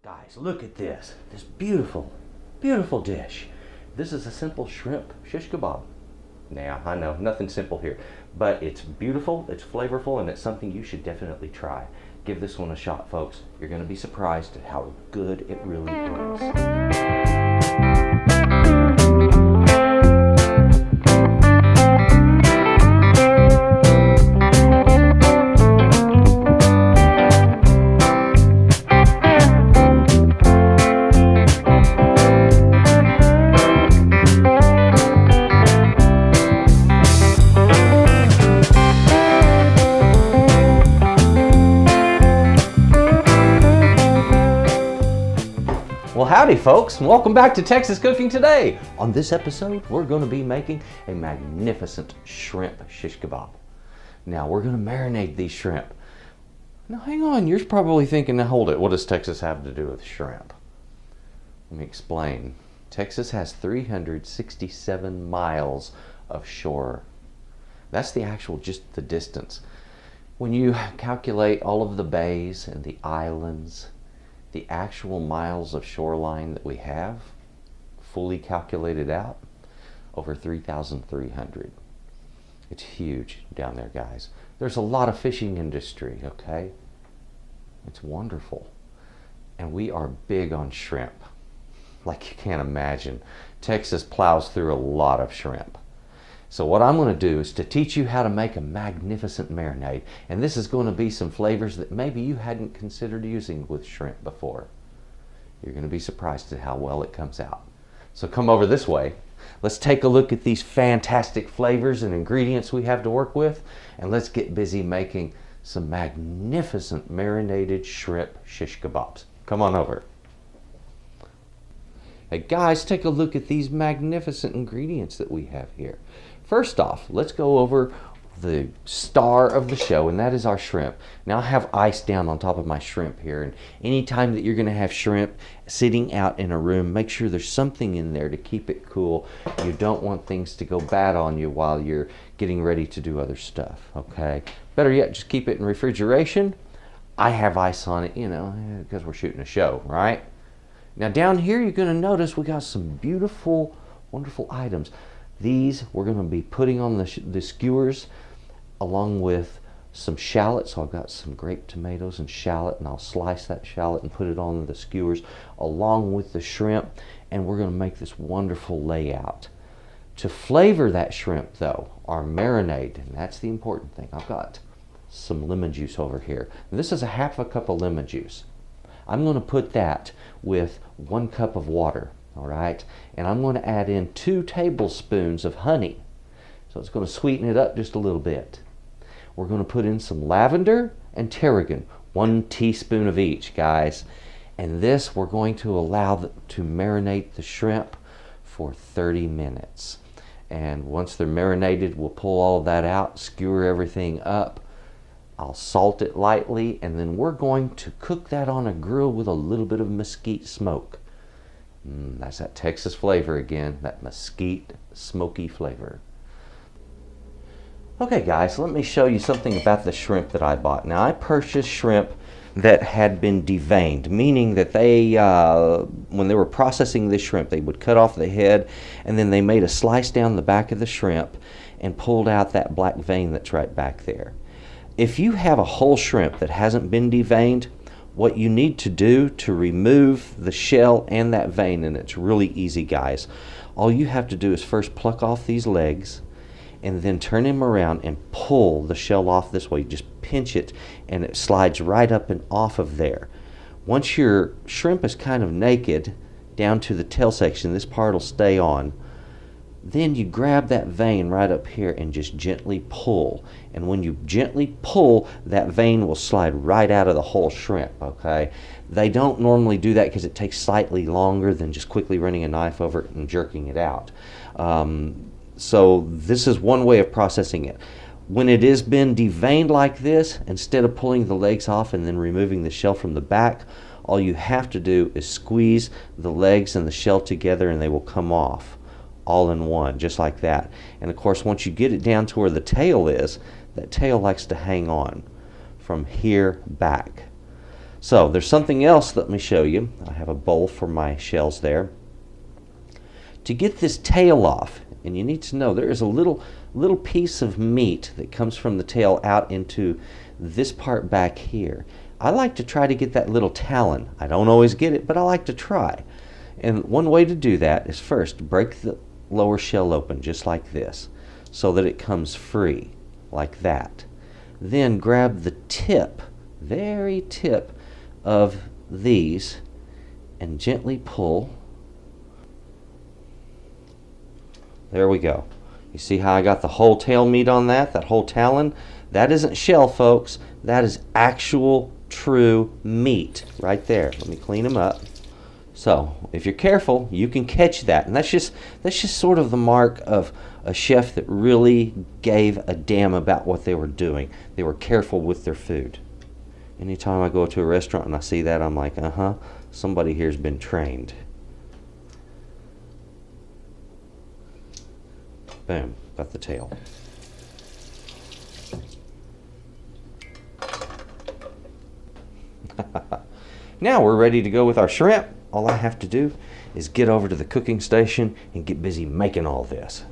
Guys, look at this beautiful, beautiful dish. This is a simple shrimp shish kebab. Now, I know, nothing simple here, but it's beautiful, it's flavorful, and it's something you should definitely try. Give this one a shot, folks. You're going to be surprised at how good it really is. Well, howdy folks, and welcome back to Texas Cooking Today. On this episode, we're going to be making a magnificent shrimp shish kebab. Now, we're going to marinate these shrimp. Now, hang on, you're probably thinking, now hold it, what does Texas have to do with shrimp? Let me explain. Texas has 367 miles of shore. That's the actual, just the distance. When you calculate all of the bays and the islands, the actual miles of shoreline that we have, fully calculated out, over 3,300. It's huge down there, guys. There's a lot of fishing industry, okay? It's wonderful. And we are big on shrimp. Like you can't imagine. Texas plows through a lot of shrimp. So what I'm going to do is to teach you how to make a magnificent marinade. And this is going to be some flavors that maybe you hadn't considered using with shrimp before. You're going to be surprised at how well it comes out. So come over this way. Let's take a look at these fantastic flavors and ingredients we have to work with. And let's get busy making some magnificent marinated shrimp shish kebabs. Come on over. Hey guys, take a look at these magnificent ingredients that we have here. First off, let's go over the star of the show, and that is our shrimp. Now I have ice down on top of my shrimp here, and anytime that you're going to have shrimp sitting out in a room, make sure there's something in there to keep it cool. You don't want things to go bad on you while you're getting ready to do other stuff, okay? Better yet, just keep it in refrigeration. I have ice on it, you know, because we're shooting a show, right? Now down here you're going to notice we got some beautiful, wonderful items. These we're going to be putting on the skewers along with some shallots. So I've got some grape tomatoes and shallot, and I'll slice that shallot and put it on the skewers along with the shrimp, and we're going to make this wonderful layout. To flavor that shrimp though, our marinade, and that's the important thing. I've got some lemon juice over here. And this is a half a cup of lemon juice. I'm going to put that with 1 cup of water. All right, and I'm going to add in 2 tablespoons of honey. So it's going to sweeten it up just a little bit. We're going to put in some lavender and tarragon, 1 teaspoon of each, guys. And this we're going to allow to marinate the shrimp for 30 minutes. And once they're marinated, we'll pull all of that out, skewer everything up. I'll salt it lightly, and then we're going to cook that on a grill with a little bit of mesquite smoke. That's that Texas flavor again, that mesquite smoky flavor. Okay guys, let me show you something about the shrimp that I bought. Now I purchased shrimp that had been deveined, meaning that they, when they were processing this shrimp, they would cut off the head and then they made a slice down the back of the shrimp and pulled out that black vein that's right back there. If you have a whole shrimp that hasn't been deveined, what you need to do to remove the shell and that vein, and it's really easy guys, all you have to do is first pluck off these legs and then turn him around and pull the shell off this way. You just pinch it and it slides right up and off of there. Once your shrimp is kind of naked down to the tail section, this part will stay on. Then you grab that vein right up here and just gently pull. And when you gently pull, that vein will slide right out of the whole shrimp, okay? They don't normally do that because it takes slightly longer than just quickly running a knife over it and jerking it out. So this is one way of processing it. When it has been deveined like this, instead of pulling the legs off and then removing the shell from the back, all you have to do is squeeze the legs and the shell together and they will come off all in one, just like that. And of course, once you get it down to where the tail is, that tail likes to hang on from here back. So there's something else. Let me show you. I have a bowl for my shells there. To get this tail off, and you need to know there is a little piece of meat that comes from the tail out into this part back here. I like to try to get that little talon. I don't always get it, but I like to try. And one way to do that is first break the lower shell open just like this so that it comes free like that. Then grab the tip, very tip of these and gently pull. There we go. You see how I got the whole tail meat on that whole talon? That isn't shell, folks. That is actual, true meat right there. Let me clean them up. So, if you're careful, you can catch that. And that's just sort of the mark of a chef that really gave a damn about what they were doing. They were careful with their food. Anytime I go to a restaurant and I see that, I'm like, somebody here's been trained. Boom, got the tail. Now we're ready to go with our shrimp. All I have to do is get over to the cooking station and get busy making all this.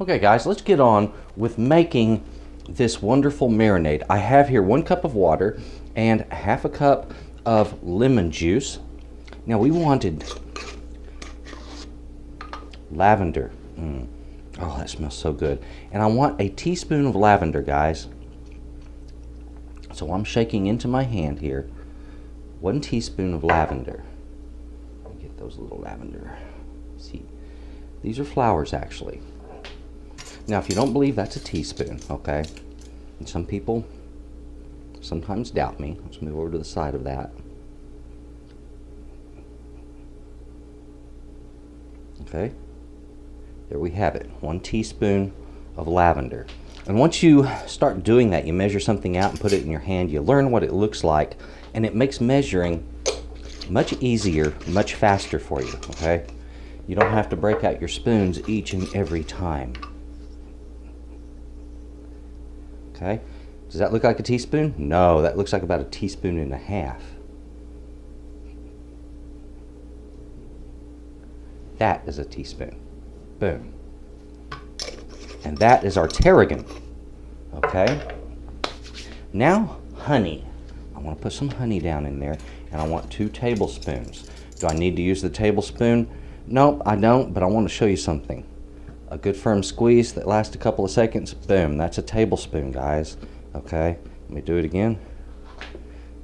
Okay guys, let's get on with making this wonderful marinade. I have here 1 cup of water and half a cup of lemon juice. Now we wanted lavender. Oh, that smells so good. And I want a teaspoon of lavender, guys. So I'm shaking into my hand here 1 teaspoon of lavender. Let me get those little lavender. See, these are flowers actually. Now, if you don't believe that's a teaspoon, okay, and some people sometimes doubt me, let's move over to the side of that. Okay. There we have it, 1 teaspoon of lavender. And once you start doing that, you measure something out and put it in your hand, you learn what it looks like, and it makes measuring much easier, much faster for you, okay? You don't have to break out your spoons each and every time. Okay, does that look like a teaspoon? No, that looks like about a teaspoon and a half. That is a teaspoon. Boom. And that is our tarragon. Okay. Now, honey. I want to put some honey down in there, and I want 2 tablespoons. Do I need to use the tablespoon? Nope, I don't, but I want to show you something. A good firm squeeze that lasts a couple of seconds. Boom, that's a tablespoon, guys. Okay, let me do it again.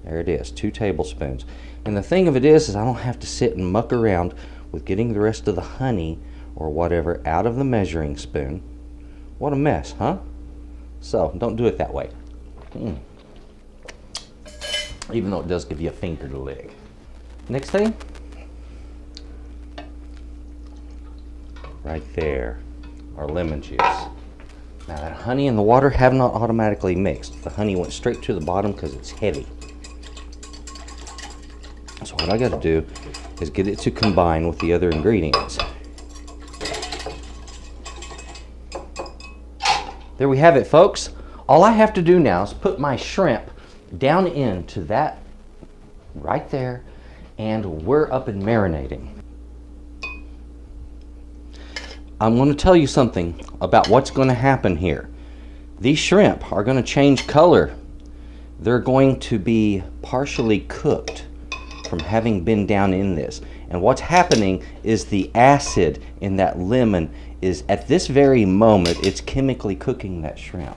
There it is, 2 tablespoons. And the thing of it is I don't have to sit and muck around with getting the rest of the honey or whatever out of the measuring spoon. What a mess, huh? So don't do it that way. Even though it does give you a finger to lick. Next thing, right there, our lemon juice. Now that honey and the water have not automatically mixed. The honey went straight to the bottom because it's heavy. So what I got to do is get it to combine with the other ingredients. There we have it, folks. All I have to do now is put my shrimp down into that right there, and we're up and marinating. I'm going to tell you something about what's going to happen here. These shrimp are going to change color. They're going to be partially cooked from having been down in this. And what's happening is the acid in that lemon is at this very moment, it's chemically cooking that shrimp.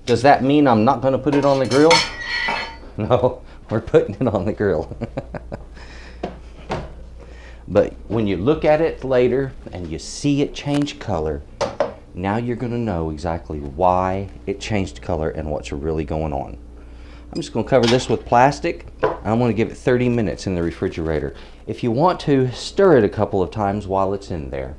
Does that mean I'm not going to put it on the grill? No, we're putting it on the grill. But when you look at it later and you see it change color, now you're going to know exactly why it changed color and what's really going on. I'm just going to cover this with plastic. I'm going to give it 30 minutes in the refrigerator. If you want to, stir it a couple of times while it's in there.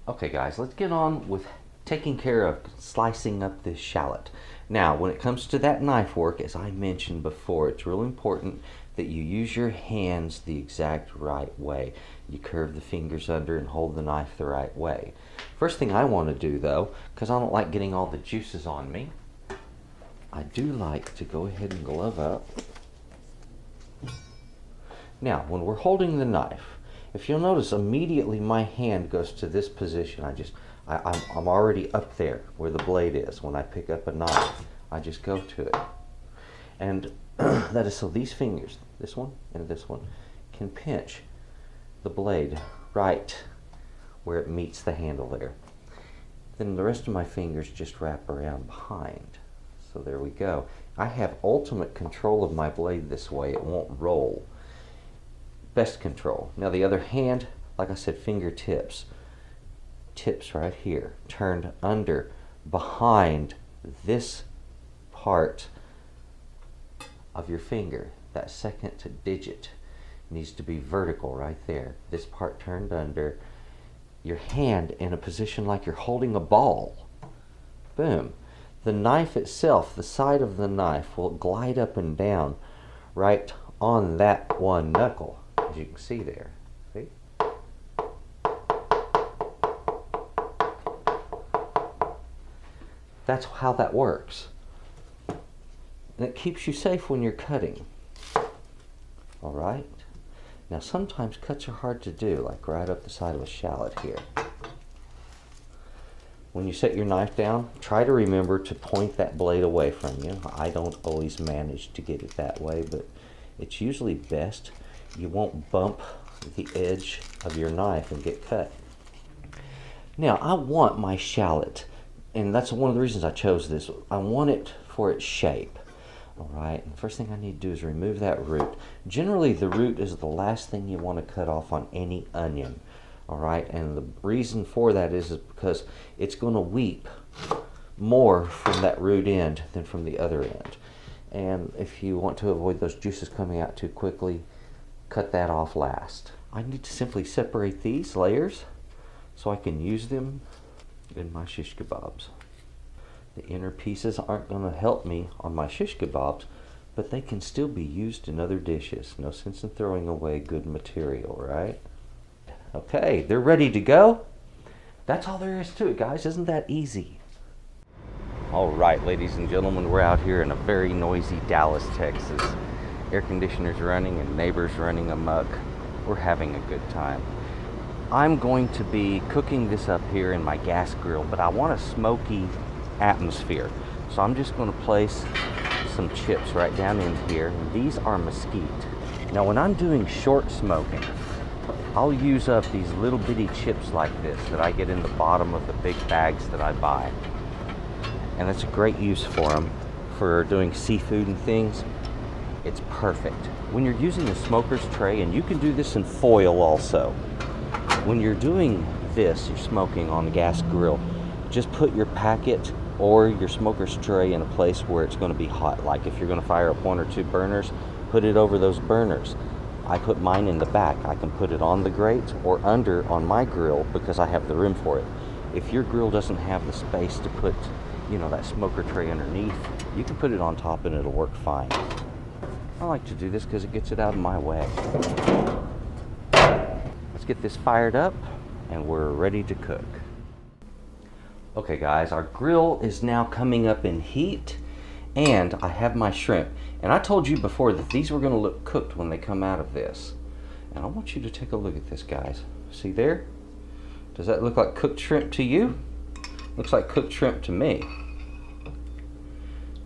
Okay guys, let's get on with taking care of slicing up this shallot. Now, when it comes to that knife work, as I mentioned before, it's real important that you use your hands the exact right way. You curve the fingers under and hold the knife the right way. First thing I want to do though, because I don't like getting all the juices on me, I do like to go ahead and glove up. Now, when we're holding the knife, if you'll notice, immediately my hand goes to this position. I'm already up there where the blade is. When I pick up a knife, I just go to it. And that is so these fingers, this one and this one, can pinch the blade right where it meets the handle there. Then the rest of my fingers just wrap around behind. So there we go. I have ultimate control of my blade this way. It won't roll. Best control. Now the other hand, like I said, fingertips. Tips right here, turned under, behind this part of your finger. That second digit needs to be vertical right there. This part turned under. Your hand in a position like you're holding a ball. Boom. The knife itself, the side of the knife, will glide up and down right on that one knuckle, as you can see there. See? That's how that works. And it keeps you safe when you're cutting. All right? Now sometimes cuts are hard to do, like right up the side of a shallot here. When you set your knife down, try to remember to point that blade away from you. I don't always manage to get it that way, but it's usually best. You won't bump the edge of your knife and get cut. Now, I want my shallot, and that's one of the reasons I chose this. I want it for its shape. All right, and first thing I need to do is remove that root. Generally, the root is the last thing you want to cut off on any onion. All right, and the reason for that is because it's going to weep more from that root end than from the other end. And if you want to avoid those juices coming out too quickly, cut that off last. I need to simply separate these layers so I can use them in my shish kebabs. The inner pieces aren't going to help me on my shish kebabs, but they can still be used in other dishes. No sense in throwing away good material, right? Okay, they're ready to go. That's all there is to it, guys. Isn't that easy? All right, ladies and gentlemen, we're out here in a very noisy Dallas, Texas. Air conditioners running and neighbors running amok. We're having a good time. I'm going to be cooking this up here in my gas grill, but I want a smoky atmosphere. So I'm just going to place some chips right down in here. And these are mesquite. Now, when I'm doing short smoking, I'll use up these little bitty chips like this that I get in the bottom of the big bags that I buy. And that's a great use for them for doing seafood and things. It's perfect. When you're using a smoker's tray, and you can do this in foil also, when you're doing this, you're smoking on the gas grill, just put your packet or your smoker's tray in a place where it's going to be hot. Like if you're going to fire up 1 or 2 burners, put it over those burners. I put mine in the back. I can put it on the grate or under on my grill because I have the room for it. If your grill doesn't have the space to put, that smoker tray underneath, you can put it on top and it'll work fine. I like to do this because it gets it out of my way. Let's get this fired up and we're ready to cook. Okay guys, our grill is now coming up in heat and I have my shrimp. And I told you before that these were going to look cooked when they come out of this. And I want you to take a look at this, guys. See there? Does that look like cooked shrimp to you? Looks like cooked shrimp to me.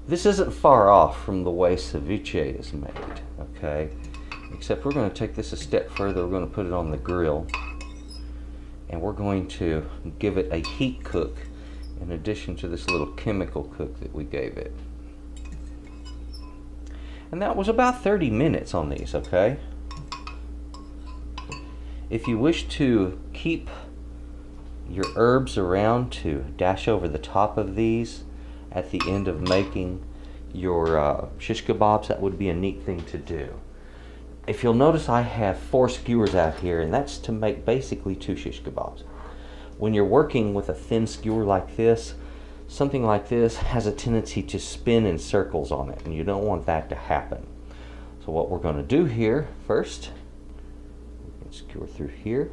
This isn't far off from the way ceviche is made, okay? Except we're going to take this a step further. We're going to put it on the grill. And we're going to give it a heat cook in addition to this little chemical cook that we gave it. And that was about 30 minutes on these, okay? If you wish to keep your herbs around to dash over the top of these at the end of making your shish kebabs, that would be a neat thing to do. If you'll notice, I have 4 skewers out here, and that's to make basically 2 shish kebabs. When you're working with a thin skewer like this, something like this has a tendency to spin in circles on it, and you don't want that to happen. So what we're going to do here first, we can skewer through here,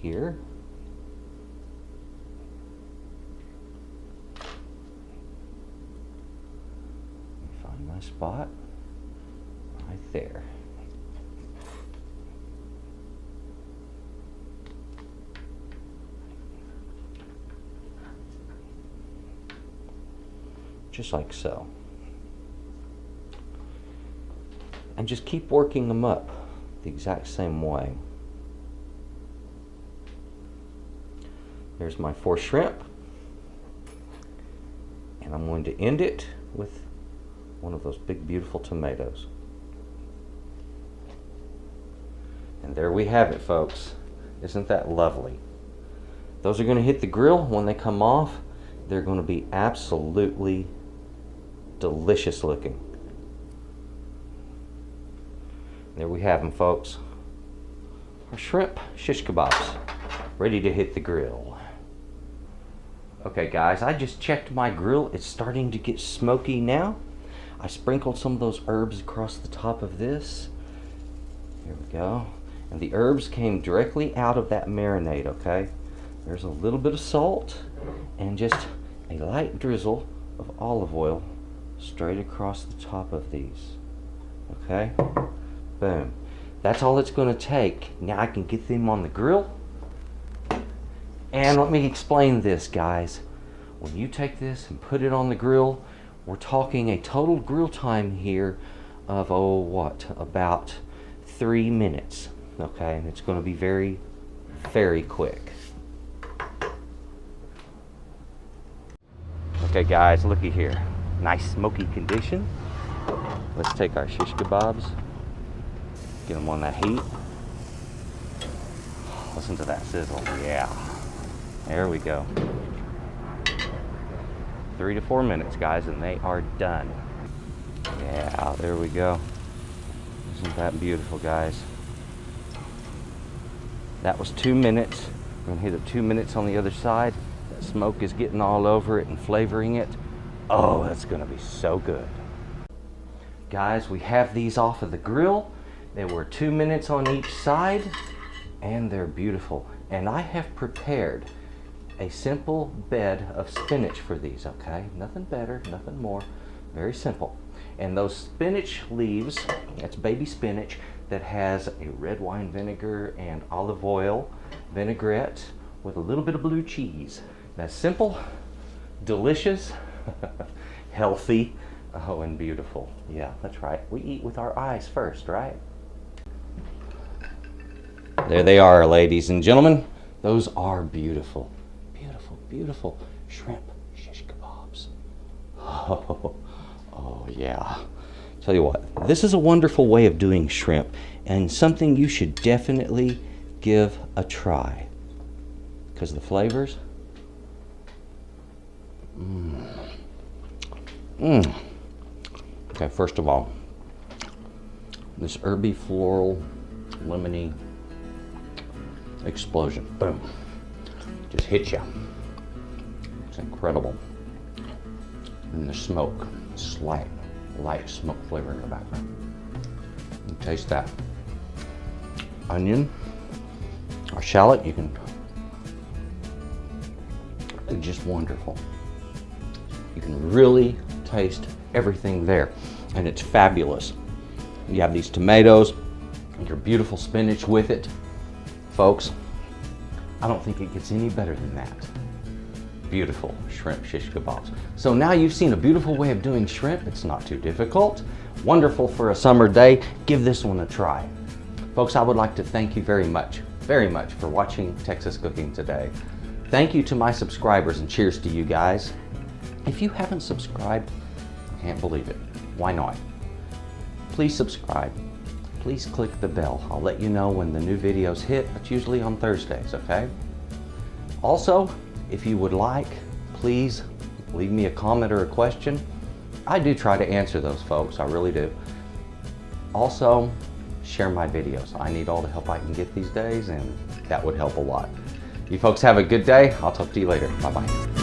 here, my spot right there. Just like so. And just keep working them up the exact same way. There's my 4 shrimp. And I'm going to end it with one of those big beautiful tomatoes. And there we have it, folks. Isn't that lovely? Those are going to hit the grill. When they come off, they're going to be absolutely delicious looking. There we have them, folks. Our shrimp shish kebabs ready to hit the grill. Okay guys, I just checked my grill. It's starting to get smoky now. I sprinkled some of those herbs across the top of this. Here we go. And the herbs came directly out of that marinade, okay? There's a little bit of salt and just a light drizzle of olive oil straight across the top of these. Okay? Boom. That's all it's going to take. Now I can get them on the grill. And let me explain this, guys. When you take this and put it on the grill, we're talking a total grill time here of, about 3 minutes. Okay? And it's going to be very, very quick. Okay guys, looky here. Nice smoky condition. Let's take our shish kebabs, get them on that heat. Listen to that sizzle. Yeah. There we go. 3 to 4 minutes, guys, and they are done. Yeah, there we go. Isn't that beautiful, guys? That was 2 minutes. We're gonna hit it 2 minutes on the other side. That smoke is getting all over it and flavoring it. Oh, that's gonna be so good. Guys, we have these off of the grill. They were 2 minutes on each side, and they're beautiful. And I have prepared a simple bed of spinach for these, okay? Nothing better, nothing more, very simple. And those spinach leaves, that's baby spinach that has a red wine vinegar and olive oil vinaigrette with a little bit of blue cheese. That's simple, delicious, healthy, oh, and beautiful. Yeah, that's right. We eat with our eyes first, right? There they are, ladies and gentlemen. Those are beautiful, beautiful, beautiful shrimp shish kebabs. Oh yeah. Tell you what, this is a wonderful way of doing shrimp and something you should definitely give a try. Because the flavors, Okay, first of all, this herby, floral, lemony explosion. Boom. Just hits you. It's incredible. And the smoke, slight, light smoke flavor in the background. You taste that. Onion or shallot, you can, it's just wonderful. You can really taste everything there, and it's fabulous. You have these tomatoes and your beautiful spinach with it. Folks, I don't think it gets any better than that. Beautiful shrimp shish kebabs. So now you've seen a beautiful way of doing shrimp. It's not too difficult. Wonderful for a summer day. Give this one a try. Folks, I would like to thank you very much for watching Texas Cooking today. Thank you to my subscribers, and cheers to you guys. If you haven't subscribed, I can't believe it. Why not? Please subscribe. Please click the bell. I'll let you know when the new videos hit. It's usually on Thursdays, okay? Also, if you would like, please leave me a comment or a question. I do try to answer those, folks. I really do. Also, share my videos. I need all the help I can get these days, and that would help a lot. You folks have a good day. I'll talk to you later. Bye-bye.